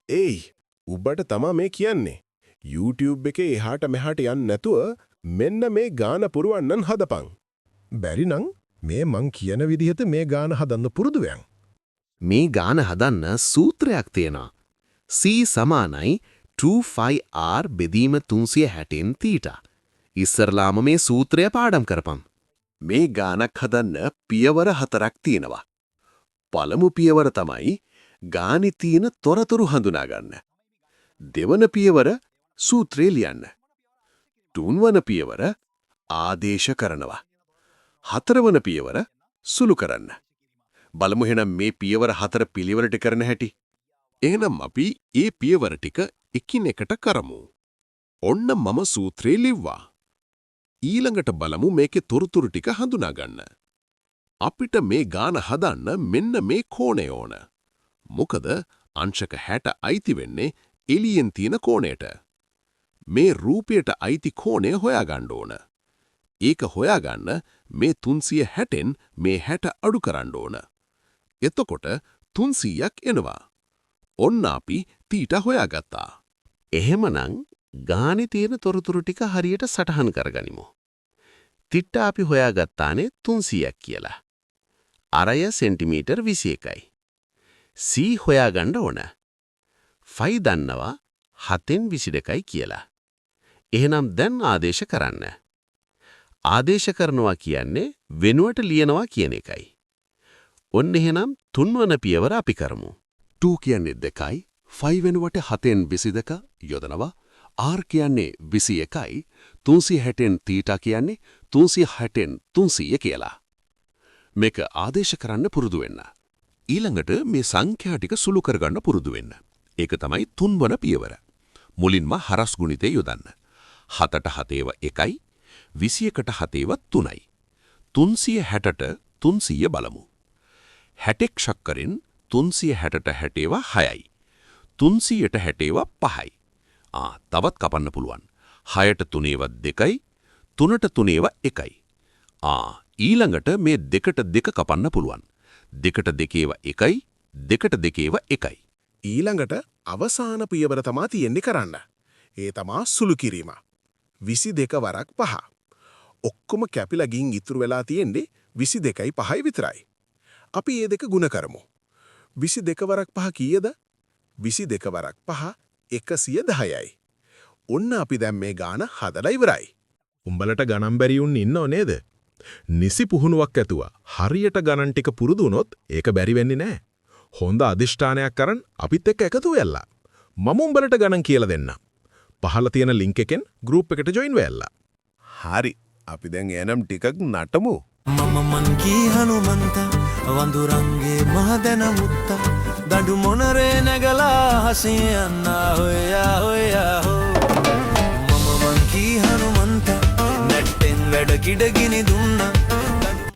ඒයි උඹට තමා මේ කියන්නේ. YouTube එකේ එහාට මෙහාට යන්න නැතුව මෙන්න මේ ගාන පුරවන්නන් හදපන්. බැරි නම් මේ මං කියන විදිහට මේ ගාන හදන්න පුරුදු වෙයන්. මේ ගාන හදන්න සූත්‍රයක් තියෙනවා. C සමානයි 25R බෙදීම 360න් θ. ඉස්සරලාම මේ සූත්‍රය පාඩම් කරපම්. මේ ගානක් හදන්න පියවර 4ක් තියෙනවා. පළමු පියවර තමයි ගානේ තියෙන තොරතුරු හඳුනා ගන්න. දෙවන පියවර සූත්‍රය ලියන්න. තුන්වන පියවර ආදේශ කරනවා. හතරවන පියවර සුළු කරන්න. බලමු එහෙනම් මේ පියවර 4 පිළිවෙලට කරන හැටි. එහෙනම් අපි මේ පියවර ටික එකිනෙකට කරමු. ඔන්න මම සූත්‍රය ලිව්වා. ඊළඟට බලමු මේකේ තොරතුරු ටික හඳුනා ගන්න. අපිට මේ ගාන හදන්න මෙන්න මේ කෝණය ඕන. මොකද අංශක 60 අයිති වෙන්නේ එළියෙන් තියෙන කෝණයට. මේ රූපයට අයිති කෝණය හොයාගන්න ඕන. ඒක හොයාගන්න මේ 360න් මේ 60 අඩු කරන්න ඕන. එතකොට 300ක් එනවා. ඔන්න අපි θ හොයාගත්තා. එහෙමනම් ගානේ තියෙන තොරතුරු ටික හරියට සටහන් කරගනිමු. තිට්ට අපි හොයාගත්තානේ 300ක් කියලා. අරය සෙන්ටිමීටර් 21යි. C හොයාගන්න ඕන. ෆයි දන්නවා 7න් 22යි කියලා. එහෙනම් දැන් ආදේශ කරන්න. ආදේශ කරනවා කියන්නේ වෙනුවට ලියනවා කියන එකයි. ඔන්න එහෙනම් තුන්වන පියවර අපි කරමු. 2 කියන්නේ 2යි, 5 වෙනුවට 7න් 22 යොදනවා. R කියන්නේ 21යි, 360න් θ කියන්නේ 360න් 300 කියලා. මේක ආදේශ කරන්න පුරුදු වෙන්න. ඊළඟට මේ සංඛ්‍යා ටික සුළු කරගන්න පුරුදු වෙන්න. ඒක තමයි තුන්වන පියවර. මුලින්ම හරස් ගුණිතය යොදන්න. 7ට 7ව 1යි, 21ට 7ව 3යි. 360ට 300 බලමු. 60ක් ශක්කරෙන් 360ට 60ව 6යි. 300ට 60ව 5යි. තවත් කපන්න පුළුවන්. 6ට 3ව 2යි, 3ට 3ව 1යි. ඊළඟට මේ 2ට 2 කපන්න පුළුවන්. 2ට 2ව 1යි, 2ට 2ව 1යි. ඊළඟට අවසාන පියවර තමා තියෙන්නේ කරන්න. ඒ තමා සුළු කිරීම. 22 වරක් 5. ඔක්කොම කැපිලා ගින් ඉතුරු වෙලා තියෙන්නේ 22යි 5යි විතරයි. අපි මේ දෙක ගුණ කරමු. 22 වරක් 5 කීයද? 22 වරක් 5 110යි. ඔන්න අපි දැන් මේ ගාන හදලා ඉවරයි. උඹලට ගණන් බැරි උන් ඉන්නව නේද? නිසි පුහුණුවක් ඇතුව හරියට ගණන් ටික පුරුදු වුණොත් ඒක බැරි වෙන්නේ නැහැ. හොඳ අදිෂ්ඨානයක් කරන් අපිත් එක්ක එකතු වෙලා. මම උඹලට ගණන් කියලා දෙන්නම්. පහළ තියෙන ලින්ක් එකෙන් ගෲප් එකට ජොයින් වෙලා. හරි. අපි දැන් එනම් ටිකක් නටමු. මම මන් කී හනුමන්ත වඳුරන්ගේ මහදැන මුත්ත දඬු මොනරේ නැගලා හසේ යන්නා හොයා හොයා හෝ. මම මන් කී හනුමන්ත නැට්ටෙන් වැඩ කිඩගිනි දුන්නා